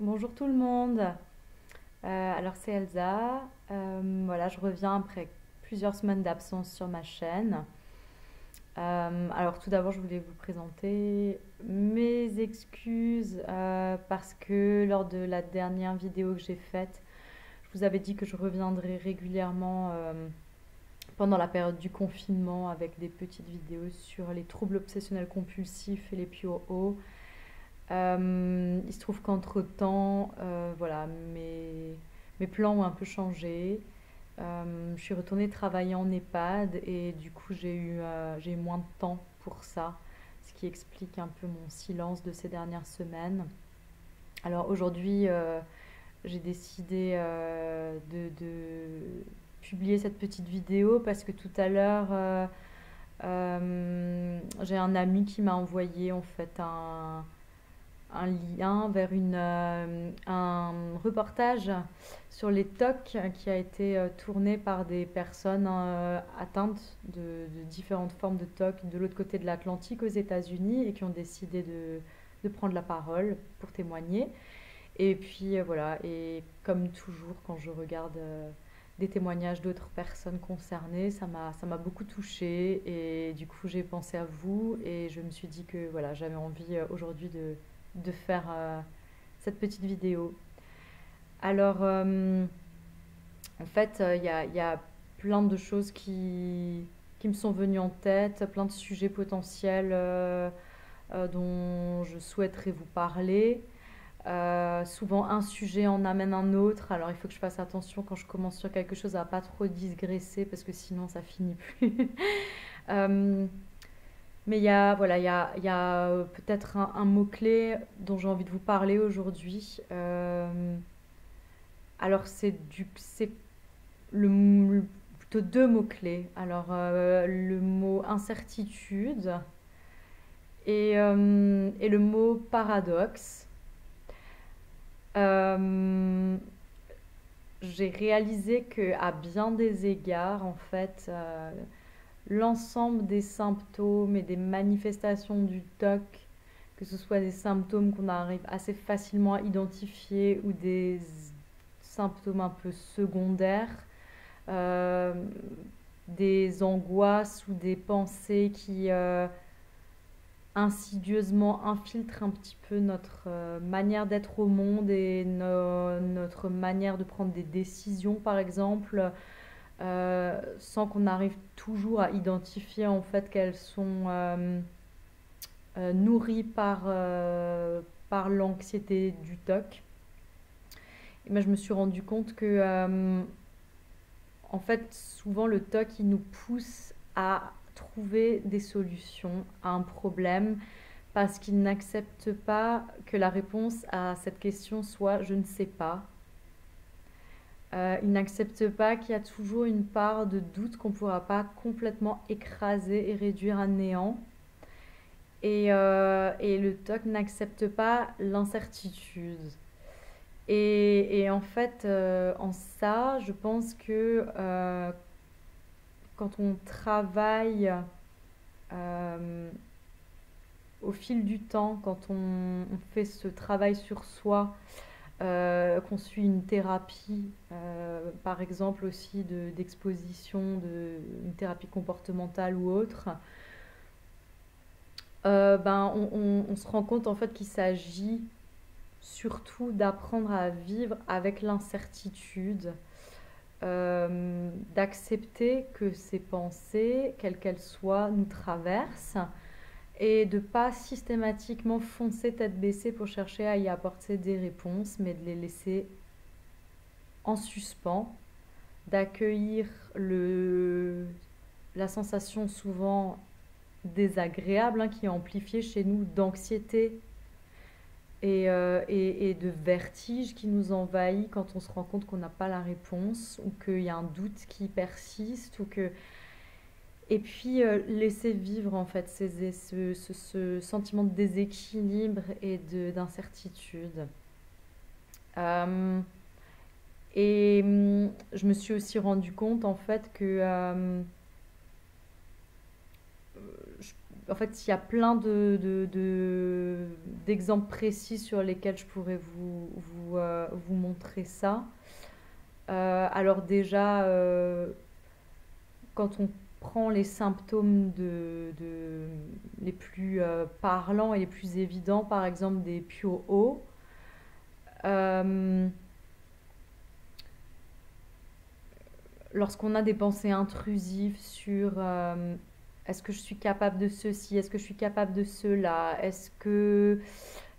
Bonjour tout le monde. Alors c'est Elsa. Voilà, je reviens après plusieurs semaines d'absence sur ma chaîne. Alors tout d'abord, je voulais vous présenter mes excuses parce que lors de la dernière vidéo que j'ai faite, je vous avais dit que je reviendrai régulièrement pendant la période du confinement avec des petites vidéos sur les troubles obsessionnels compulsifs et les POO. Il se trouve qu'entre-temps, voilà, mes plans ont un peu changé. Je suis retournée travailler en EHPAD et du coup j'ai eu moins de temps pour ça, ce qui explique un peu mon silence de ces dernières semaines. Alors aujourd'hui, j'ai décidé de publier cette petite vidéo parce que tout à l'heure, j'ai un ami qui m'a envoyé en fait un lien vers un reportage sur les TOC qui a été tourné par des personnes atteintes de différentes formes de TOC de l'autre côté de l'Atlantique aux États-Unis et qui ont décidé de prendre la parole pour témoigner. Et puis voilà, et comme toujours quand je regarde des témoignages d'autres personnes concernées, ça m'a beaucoup touchée et du coup j'ai pensé à vous et je me suis dit que voilà, j'avais envie aujourd'hui de faire cette petite vidéo. Alors, en fait, il y a plein de choses qui me sont venues en tête, plein de sujets potentiels dont je souhaiterais vous parler. Souvent, un sujet en amène un autre, alors il faut que je fasse attention quand je commence sur quelque chose à pas trop digresser parce que sinon ça finit plus. Euh, mais il y a peut-être un mot-clé dont j'ai envie de vous parler aujourd'hui. Alors, c'est plutôt deux mots-clés. Alors, le mot incertitude et le mot paradoxe. Euh, j'ai réalisé que à bien des égards, en fait, l'ensemble des symptômes et des manifestations du TOC, que ce soit des symptômes qu'on arrive assez facilement à identifier ou des symptômes un peu secondaires, euh, des angoisses ou des pensées qui insidieusement infiltrent un petit peu notre manière d'être au monde et notre manière de prendre des décisions, par exemple, sans qu'on arrive toujours à identifier en fait qu'elles sont nourries par l'anxiété du TOC. Et moi, je me suis rendu compte que en fait, souvent le TOC, il nous pousse à trouver des solutions à un problème parce qu'il n'accepte pas que la réponse à cette question soit je ne sais pas. Il n'accepte pas qu'il y a toujours une part de doute qu'on ne pourra pas complètement écraser et réduire à néant. Et le TOC n'accepte pas l'incertitude. Et en fait, en ça, je pense que quand on travaille euh, au fil du temps, quand on fait ce travail sur soi, qu'on suit une thérapie, par exemple aussi d'exposition, une thérapie comportementale ou autre, ben on se rend compte en fait qu'il s'agit surtout d'apprendre à vivre avec l'incertitude, d'accepter que ces pensées, quelles qu'elles soient, nous traversent et de pas systématiquement foncer tête baissée pour chercher à y apporter des réponses, mais de les laisser en suspens, d'accueillir la sensation souvent désagréable qui est amplifiée chez nous d'anxiété et de vertige qui nous envahit quand on se rend compte qu'on n'a pas la réponse ou qu'il y a un doute qui persiste ou que et puis laisser vivre en fait ce sentiment de déséquilibre et d'incertitude. Euh, et je me suis aussi rendu compte en fait que en fait, il y a plein d'exemples précis sur lesquels je pourrais vous montrer ça. Alors déjà, quand on prend les symptômes les plus parlants et les plus évidents, par exemple des POO, euh, lorsqu'on a des pensées intrusives sur est-ce que je suis capable de ceci, est-ce que je suis capable de cela, est-ce que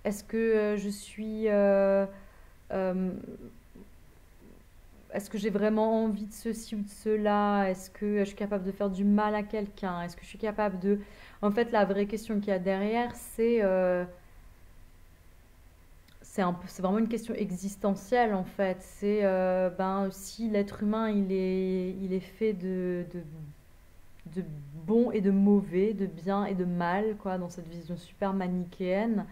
je suis euh, est-ce que j'ai vraiment envie de ceci ou de cela, est-ce que je suis capable de faire du mal à quelqu'un, est-ce que je suis capable de... En fait, la vraie question qu'il y a derrière, c'est vraiment une question existentielle en fait. C'est ben, si l'être humain il est fait de bon et de mauvais, de bien et de mal, quoi, dans cette vision super manichéenne.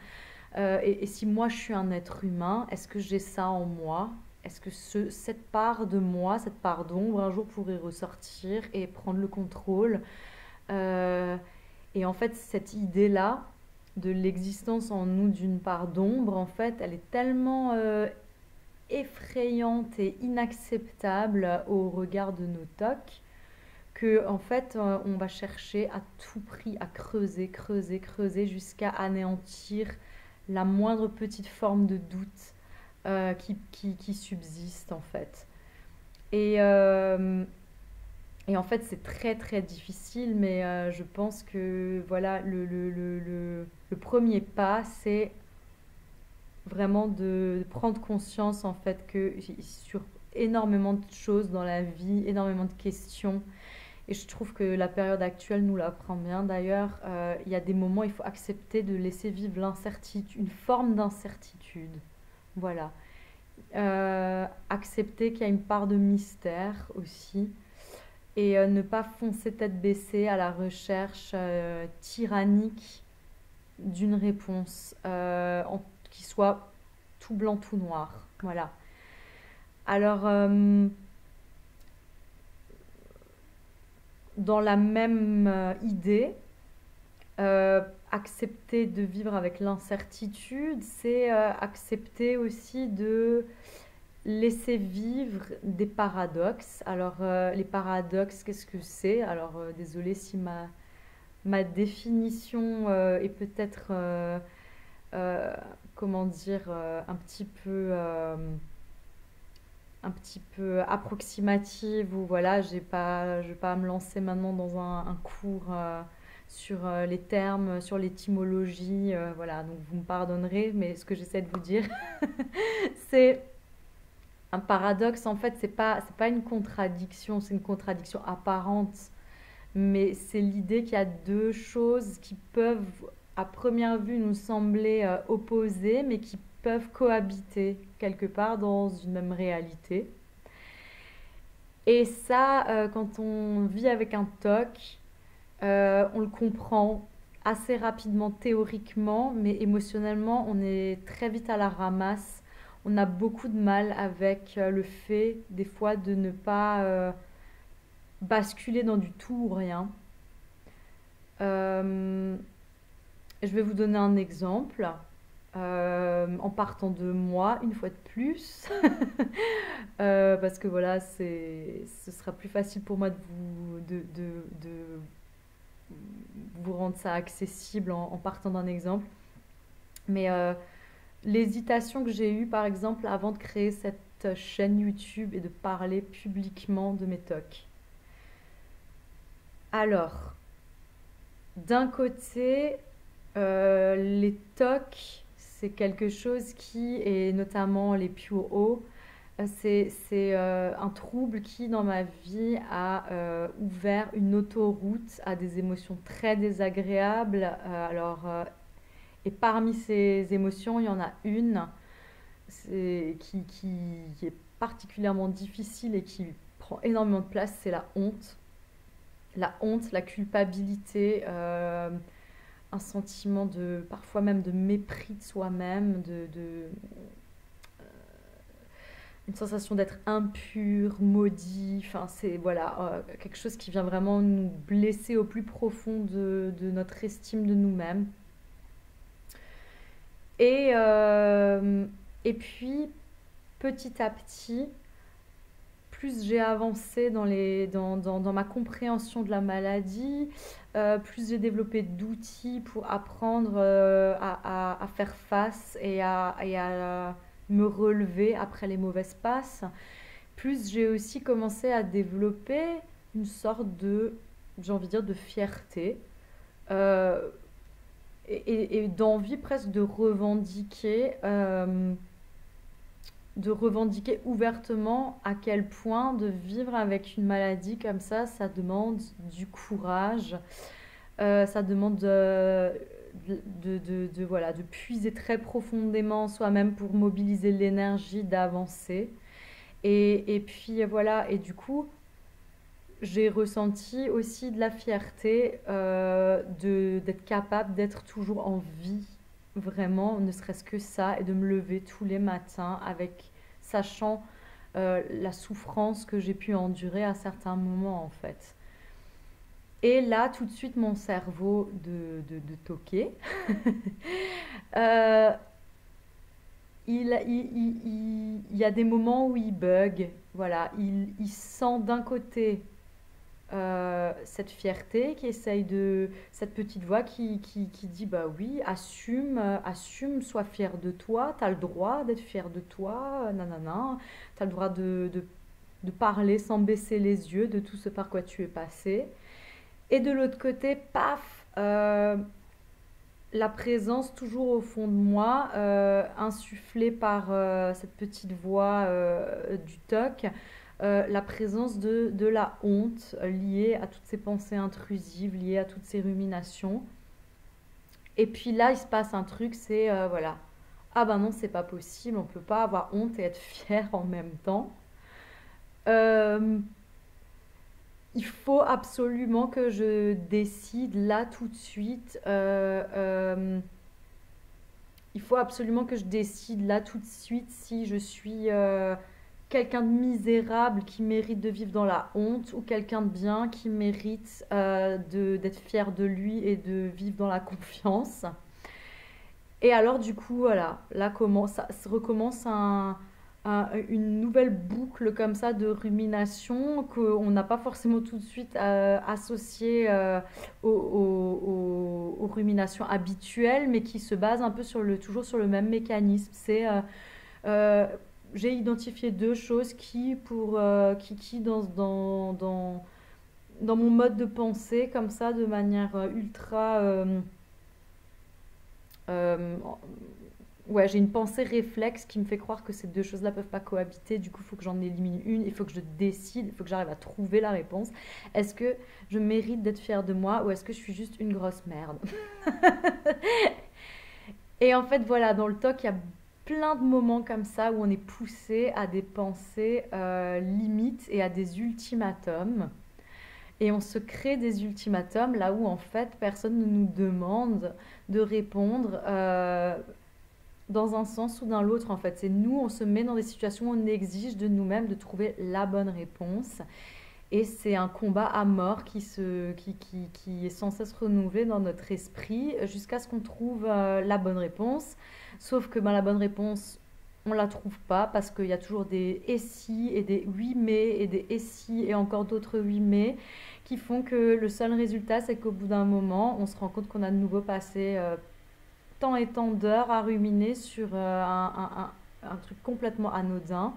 Et si moi je suis un être humain, est-ce que j'ai ça en moi? Est-ce que cette part de moi, cette part d'ombre, un jour pourrait ressortir et prendre le contrôle? Euh, et en fait, cette idée-là de l'existence en nous d'une part d'ombre, en fait, elle est tellement effrayante et inacceptable au regard de nos tocs que en fait on va chercher à tout prix à creuser, creuser, creuser jusqu'à anéantir la moindre petite forme de doute qui subsiste en fait. Et, euh, et en fait c'est très très difficile, mais je pense que voilà le premier pas c'est vraiment de prendre conscience en fait que sur énormément de choses dans la vie, énormément de questions. Et je trouve que la période actuelle nous l'apprend bien. D'ailleurs, il y a des moments où il faut accepter de laisser vivre l'incertitude, une forme d'incertitude. Voilà. Accepter qu'il y a une part de mystère aussi. Et ne pas foncer tête baissée à la recherche tyrannique d'une réponse qui soit tout blanc, tout noir. Voilà. Alors, dans la même idée, accepter de vivre avec l'incertitude, c'est accepter aussi de laisser vivre des paradoxes. Alors, les paradoxes, qu'est-ce que c'est? Alors, désolée si ma définition est peut-être, euh, comment dire, un petit peu approximative ou voilà, je vais pas me lancer maintenant dans un cours sur les termes, sur l'étymologie, voilà, donc vous me pardonnerez, mais ce que j'essaie de vous dire, c'est un paradoxe, en fait, c'est pas une contradiction, c'est une contradiction apparente, mais c'est l'idée qu'il y a deux choses qui peuvent, à première vue, nous sembler opposées, mais qui peuvent cohabiter quelque part dans une même réalité. Et ça, quand on vit avec un TOC, on le comprend assez rapidement théoriquement, mais émotionnellement, on est très vite à la ramasse. On a beaucoup de mal avec le fait, des fois, de ne pas basculer dans du tout ou rien. Euh, je vais vous donner un exemple. En partant de moi, une fois de plus, parce que voilà, ce sera plus facile pour moi de vous rendre ça accessible en partant d'un exemple. Mais l'hésitation que j'ai eue, par exemple, avant de créer cette chaîne YouTube et de parler publiquement de mes tocs. Alors, d'un côté, les TOC, c'est quelque chose qui, et notamment les POO, c'est un trouble qui, dans ma vie, a ouvert une autoroute à des émotions très désagréables. Et parmi ces émotions, il y en a une qui est particulièrement difficile et qui prend énormément de place, c'est la honte. La honte, la culpabilité, un sentiment de parfois même de mépris de soi-même, une sensation d'être impur, maudit. Enfin, c'est voilà, quelque chose qui vient vraiment nous blesser au plus profond de notre estime de nous-mêmes. Et, euh, et puis, petit à petit, plus j'ai avancé dans ma compréhension de la maladie, plus j'ai développé d'outils pour apprendre à faire face et à me relever après les mauvaises passes, plus j'ai aussi commencé à développer une sorte de, j'ai envie de dire, de fierté euh, et d'envie presque de revendiquer ouvertement à quel point de vivre avec une maladie comme ça demande du courage, ça demande voilà, de puiser très profondément en soi-même pour mobiliser l'énergie d'avancer. Et puis voilà, et du coup, j'ai ressenti aussi de la fierté d'être capable d'être toujours en vie, vraiment, ne serait-ce que ça, et de me lever tous les matins avec, sachant la souffrance que j'ai pu endurer à certains moments en fait. Et là, tout de suite, mon cerveau de toqué, euh, il y a des moments où il bug, voilà, il sent d'un côté cette fierté qui essaye de cette petite voix qui dit bah oui, assume, sois fier de toi, t'as le droit d'être fier de toi, nanana, t'as le droit de parler sans baisser les yeux de tout ce par quoi tu es passé. Et de l'autre côté, paf, la présence toujours au fond de moi, insufflée par cette petite voix du TOC, la présence de la honte liée à toutes ces pensées intrusives, liées à toutes ces ruminations. Et puis là, il se passe un truc, c'est voilà, ah ben non, c'est pas possible, on peut pas avoir honte et être fier en même temps. Euh, il faut absolument que je décide là tout de suite. Il faut absolument que je décide là tout de suite si je suis quelqu'un de misérable qui mérite de vivre dans la honte ou quelqu'un de bien qui mérite d'être fier de lui et de vivre dans la confiance. Et alors du coup, voilà, là ça recommence une nouvelle boucle comme ça de rumination qu'on n'a pas forcément tout de suite associée aux ruminations habituelles, mais qui se base un peu toujours sur le même mécanisme. Euh, j'ai identifié deux choses qui dans mon mode de pensée, comme ça, de manière ultra... euh, ouais, j'ai une pensée réflexe qui me fait croire que ces deux choses-là peuvent pas cohabiter. Du coup, il faut que j'en élimine une. Il faut que je décide. Il faut que j'arrive à trouver la réponse. Est-ce que je mérite d'être fière de moi ou est-ce que je suis juste une grosse merde? Et en fait, voilà, dans le talk, il y a plein de moments comme ça où on est poussé à des pensées limites et à des ultimatums. Et on se crée des ultimatums là où en fait personne ne nous demande de répondre dans un sens ou dans l'autre. En fait, c'est nous, on se met dans des situations où on exige de nous-mêmes de trouver la bonne réponse. Et c'est un combat à mort qui est sans cesse renouvelé dans notre esprit jusqu'à ce qu'on trouve la bonne réponse. Sauf que ben, la bonne réponse, on ne la trouve pas parce qu'il y a toujours des et si et des oui mais et des et si et encore d'autres oui mais qui font que le seul résultat, c'est qu'au bout d'un moment, on se rend compte qu'on a de nouveau passé tant et tant d'heures à ruminer sur un truc complètement anodin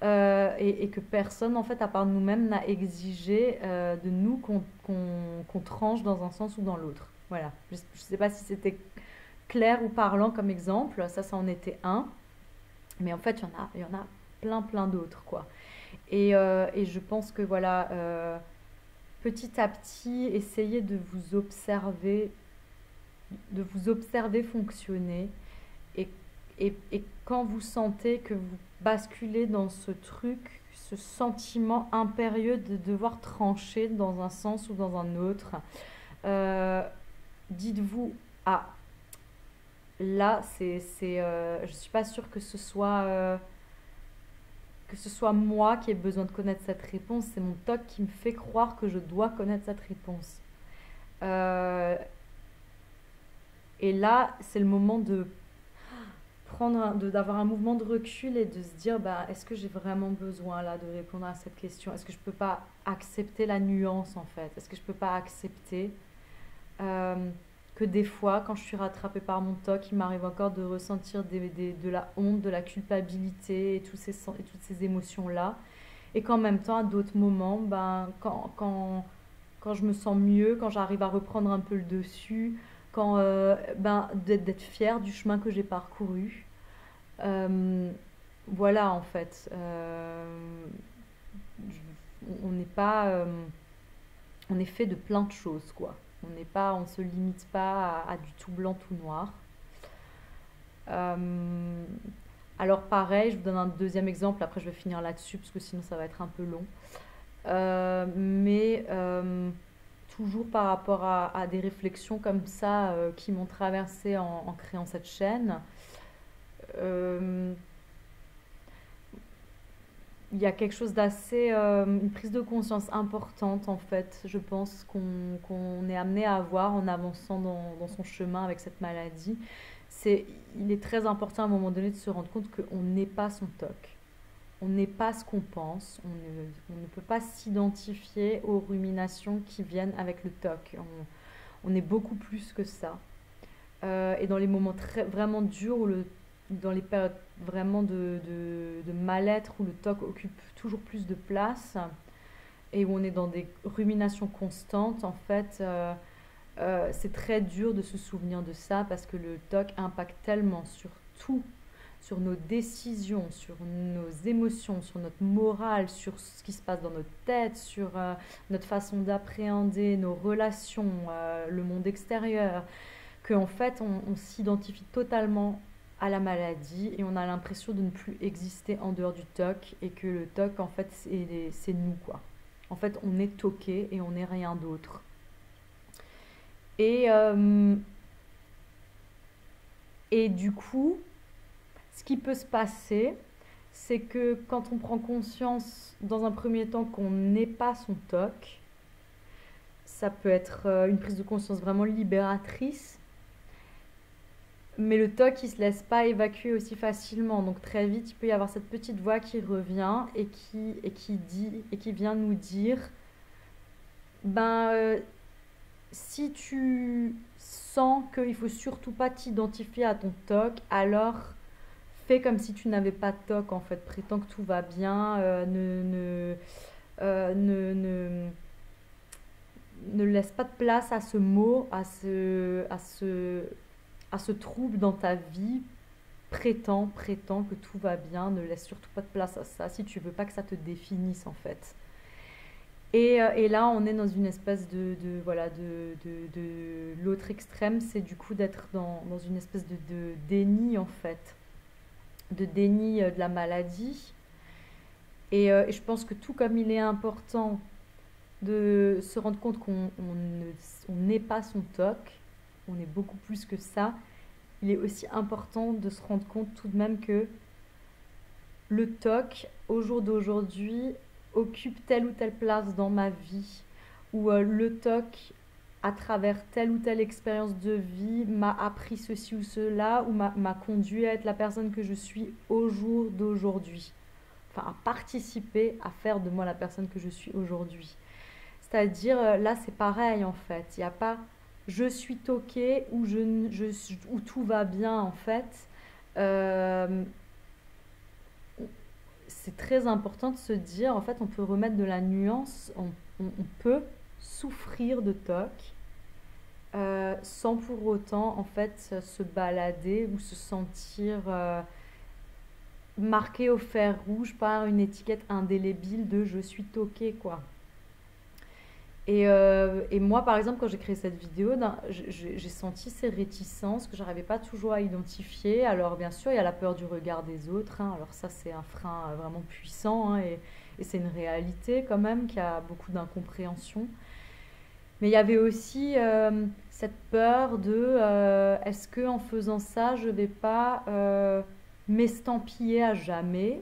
et que personne, en fait, à part nous-mêmes, n'a exigé de nous qu'on tranche dans un sens ou dans l'autre. Voilà. Je ne sais pas si c'était clair ou parlant comme exemple, ça en était un, mais en fait, il y en a plein d'autres, quoi. Et je pense que, voilà, petit à petit, essayez de vous observer fonctionner. Et, et quand vous sentez que vous basculez dans ce truc, ce sentiment impérieux de devoir trancher dans un sens ou dans un autre, euh, dites-vous, ah, là, je suis pas sûre que ce soit que ce soit moi qui ai besoin de connaître cette réponse, c'est mon TOC qui me fait croire que je dois connaître cette réponse. Euh, et là, c'est le moment de d'avoir un mouvement de recul et de se dire, bah, est-ce que j'ai vraiment besoin là de répondre à cette question? Est-ce que je peux pas accepter la nuance en fait? Est-ce que je peux pas accepter euh, que des fois, quand je suis rattrapée par mon TOC, il m'arrive encore de ressentir de la honte, de la culpabilité et, et toutes ces émotions-là. Et qu'en même temps, à d'autres moments, ben, quand je me sens mieux, quand j'arrive à reprendre un peu le dessus, ben, d'être fière du chemin que j'ai parcouru. Euh, voilà, en fait. On n'est pas. On est fait de plein de choses, quoi. On se limite pas à du tout blanc, tout noir. Euh, alors pareil, je vous donne un deuxième exemple, après je vais finir là-dessus parce que sinon ça va être un peu long. Mais toujours par rapport à des réflexions comme ça qui m'ont traversée en créant cette chaîne, euh, il y a quelque chose d'assez, une prise de conscience importante en fait, je pense, qu'on est amené à avoir en avançant dans son chemin avec cette maladie. C'est, il est très important à un moment donné de se rendre compte qu'on n'est pas son TOC. On n'est pas ce qu'on pense, on ne peut pas s'identifier aux ruminations qui viennent avec le TOC. On est beaucoup plus que ça. Et dans les moments vraiment durs, dans les périodes vraiment de mal-être, où le TOC occupe toujours plus de place, et où on est dans des ruminations constantes, en fait, c'est très dur de se souvenir de ça, parce que le TOC impacte tellement sur tout, sur nos décisions, sur nos émotions, sur notre morale, sur ce qui se passe dans notre tête, sur notre façon d'appréhender nos relations, le monde extérieur, qu'en fait on s'identifie totalement à la maladie et on a l'impression de ne plus exister en dehors du TOC et que le TOC en fait c'est nous quoi. En fait on est toqué et on n'est rien d'autre. Et, euh, et du coup, ce qui peut se passer, c'est que quand on prend conscience dans un premier temps qu'on n'est pas son TOC, ça peut être une prise de conscience vraiment libératrice, mais le TOC il se laisse pas évacuer aussi facilement. Donc très vite, il peut y avoir cette petite voix qui revient et qui vient nous dire, ben si tu sens qu'il faut surtout pas t'identifier à ton TOC, alors fais comme si tu n'avais pas de TOC en fait, prétends que tout va bien, euh, ne, ne, ne laisse pas de place à ce mot, à ce trouble dans ta vie. Prétends que tout va bien, ne laisse surtout pas de place à ça si tu veux pas que ça te définisse en fait. Et là, on est dans une espèce voilà, de l'autre extrême, c'est du coup d'être dans une espèce de déni en fait, de déni de la maladie. Et je pense que tout comme il est important de se rendre compte on n'est pas son TOC, on est beaucoup plus que ça, il est aussi important de se rendre compte tout de même que le TOC, au jour d'aujourd'hui, occupe telle ou telle place dans ma vie, ou le TOC, à travers telle ou telle expérience de vie, m'a appris ceci ou cela, ou m'a conduit à être la personne que je suis au jour d'aujourd'hui. Enfin, à participer à faire de moi la personne que je suis aujourd'hui. C'est-à-dire, là, c'est pareil en fait. Il n'y a pas je suis toqué ou ou tout va bien en fait. Euh, c'est très important de se dire, en fait, on peut remettre de la nuance, on peut souffrir de TOC sans pour autant, en fait, se balader ou se sentir marqué au fer rouge par une étiquette indélébile de je suis toqué, quoi. Et moi, par exemple, quand j'ai créé cette vidéo, j'ai senti ces réticences que j'arrivais pas toujours à identifier. Alors, bien sûr, il y a la peur du regard des autres, hein. Alors ça, c'est un frein vraiment puissant, hein, et c'est une réalité quand même qui a beaucoup d'incompréhension. Mais il y avait aussi cette peur de est-ce que en faisant ça, je vais pas m'estampiller à jamais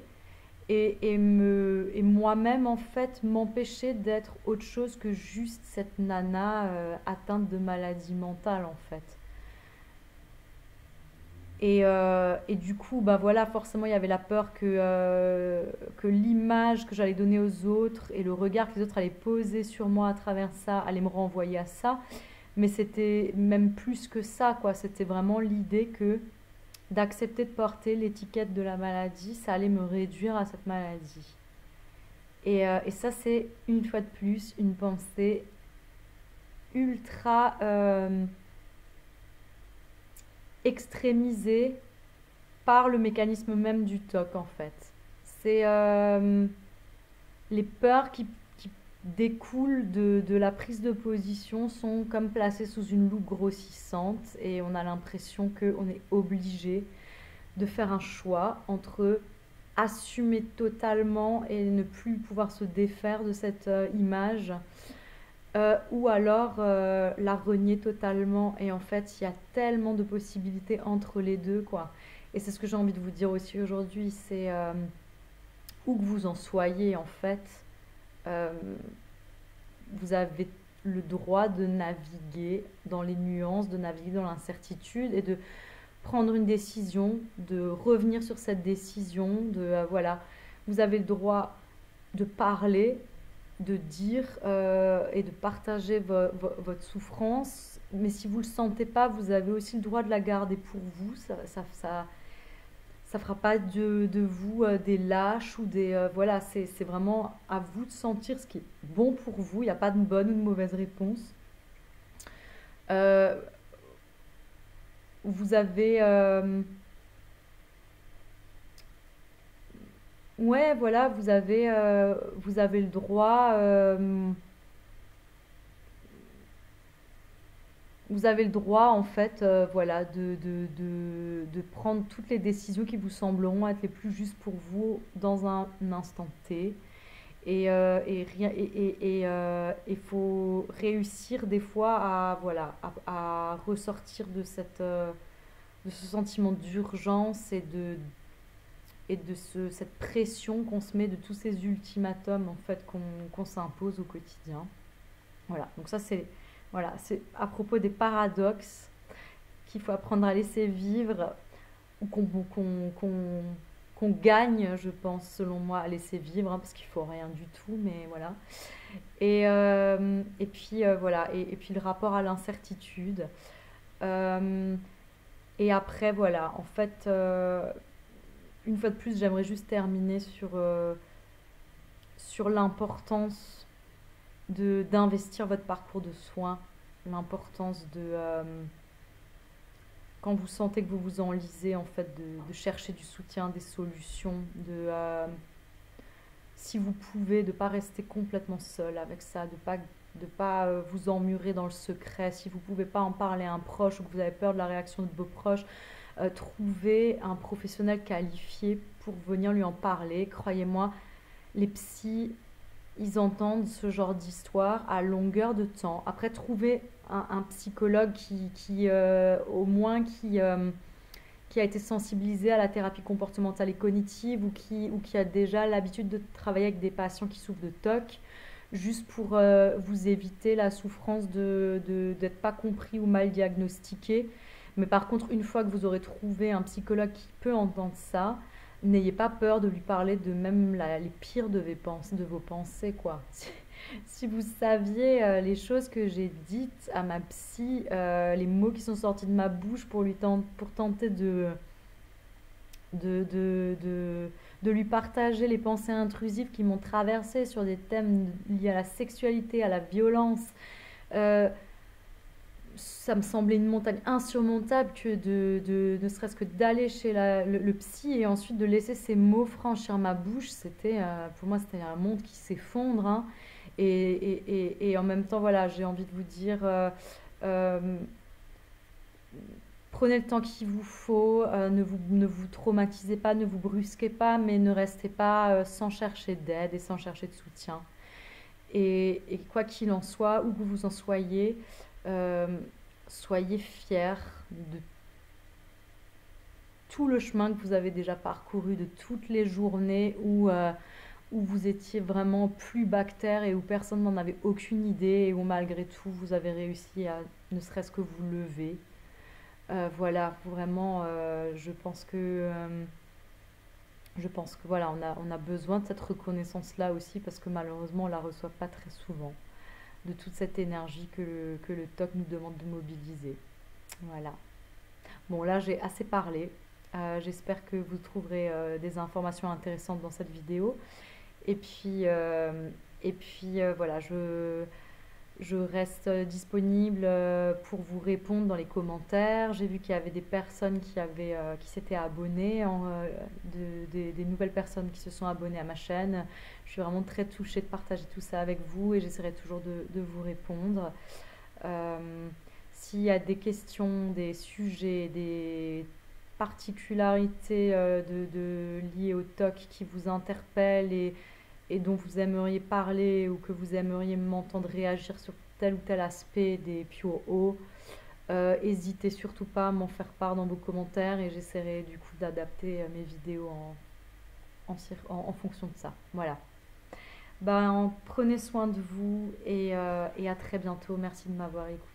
et moi-même, en fait, m'empêcher d'être autre chose que juste cette nana atteinte de maladie mentale, en fait. Et du coup, bah voilà, forcément, il y avait la peur que l'image que j'allais donner aux autres et le regard que les autres allaient poser sur moi à travers ça allait me renvoyer à ça. Mais c'était même plus que ça, quoi. C'était vraiment l'idée que d'accepter de porter l'étiquette de la maladie, ça allait me réduire à cette maladie. Et ça, c'est une fois de plus une pensée ultra extrémisée par le mécanisme même du TOC, en fait. C'est les peurs qui découlent de la prise de position sont comme placées sous une loupe grossissante et on a l'impression qu'on est obligé de faire un choix entre assumer totalement et ne plus pouvoir se défaire de cette image ou alors la renier totalement. Et en fait, il y a tellement de possibilités entre les deux, quoi. Et c'est ce que j'ai envie de vous dire aussi aujourd'hui, c'est où que vous en soyez, en fait, euh, vous avez le droit de naviguer dans les nuances, de naviguer dans l'incertitude et de prendre une décision, de revenir sur cette décision, de voilà, vous avez le droit de parler, de dire et de partager votre souffrance, mais si vous ne le sentez pas, vous avez aussi le droit de la garder pour vous. Ça fera pas de vous des lâches ou des voilà, c'est vraiment à vous de sentir ce qui est bon pour vous. Il n'y a pas de bonne ou de mauvaise réponse. Euh, vous avez ouais, voilà, vous avez le droit vous avez le droit en fait voilà de prendre toutes les décisions qui vous sembleront être les plus justes pour vous dans un instant T. Il faut réussir des fois à voilà à ressortir de de ce sentiment d'urgence et de cette pression qu'on se met de tous ces ultimatums en fait qu'on s'impose au quotidien. Voilà, donc ça c'est voilà, c'est à propos des paradoxes qu'il faut apprendre à laisser vivre ou qu'on gagne, je pense, selon moi, à laisser vivre, hein, parce qu'il faut rien du tout, mais voilà. Et puis voilà, et puis le rapport à l'incertitude. Euh, et après, voilà, en fait, une fois de plus, j'aimerais juste terminer sur l'importance d'investir votre parcours de soins, l'importance quand vous sentez que vous vous enlisez, en fait, de chercher du soutien, des solutions, si vous pouvez, de ne pas rester complètement seul avec ça, de pas vous emmurer dans le secret, si vous ne pouvez pas en parler à un proche ou que vous avez peur de la réaction de vos proches, trouvez un professionnel qualifié pour venir lui en parler. Croyez-moi, les psys, ils entendent ce genre d'histoire à longueur de temps. Après, trouver un psychologue au moins, qui a été sensibilisé à la thérapie comportementale et cognitive ou qui a déjà l'habitude de travailler avec des patients qui souffrent de TOC, juste pour vous éviter la souffrance d'être pas compris ou mal diagnostiqué. Mais par contre, une fois que vous aurez trouvé un psychologue qui peut entendre ça, n'ayez pas peur de lui parler de même les pires de vos pensées, quoi. Si vous saviez les choses que j'ai dites à ma psy, les mots qui sont sortis de ma bouche pour tenter de, de, de, de lui partager les pensées intrusives qui m'ont traversée sur des thèmes liés à la sexualité, à la violence, euh, ça me semblait une montagne insurmontable que ne serait-ce que d'aller chez le psy et ensuite de laisser ces mots franchir ma bouche. Pour moi, c'était un monde qui s'effondre, hein. Et en même temps, voilà, j'ai envie de vous dire, euh, prenez le temps qu'il vous faut, ne vous traumatisez pas, ne vous brusquez pas, mais ne restez pas sans chercher d'aide et sans chercher de soutien. Et quoi qu'il en soit, où que vous en soyez, euh, soyez fiers de tout le chemin que vous avez déjà parcouru, de toutes les journées où vous étiez vraiment plus bactère et où personne n'en avait aucune idée et où malgré tout vous avez réussi à ne serait-ce que vous lever. Voilà, vraiment, je pense que voilà, on a besoin de cette reconnaissance-là aussi parce que malheureusement on la reçoit pas très souvent de toute cette énergie que le TOC nous demande de mobiliser. Voilà. Bon, là j'ai assez parlé. J'espère que vous trouverez des informations intéressantes dans cette vidéo. Et puis, voilà, je reste disponible pour vous répondre dans les commentaires. J'ai vu qu'il y avait des personnes qui s'étaient abonnées, des nouvelles personnes qui se sont abonnées à ma chaîne. Je suis vraiment très touchée de partager tout ça avec vous et j'essaierai toujours de vous répondre. S'il y a des questions, des sujets, des particularités liées au TOC qui vous interpellent et dont vous aimeriez parler ou que vous aimeriez m'entendre réagir sur tel ou tel aspect des Pure O, n'hésitez surtout pas à m'en faire part dans vos commentaires et j'essaierai du coup d'adapter mes vidéos en fonction de ça. Voilà. Ben, prenez soin de vous et à très bientôt. Merci de m'avoir écouté.